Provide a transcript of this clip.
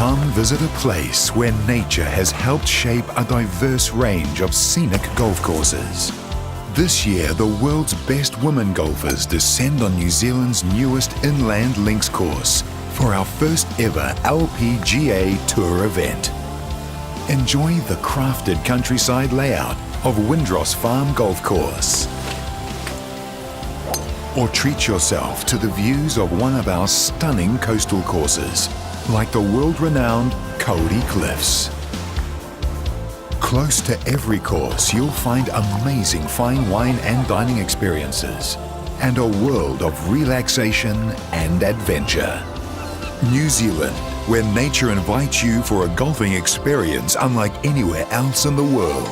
Come visit a place where nature has helped shape a diverse range of scenic golf courses. This year, the world's best women golfers descend on New Zealand's newest inland links course for our first ever LPGA Tour event. Enjoy the crafted countryside layout of Windross Farm Golf Course. Or treat yourself to the views of one of our stunning coastal courses, like the world-renowned Cody Cliffs. Close to every course, you'll find amazing fine wine and dining experiences, and a world of relaxation and adventure. New Zealand, where nature invites you for a golfing experience unlike anywhere else in the world.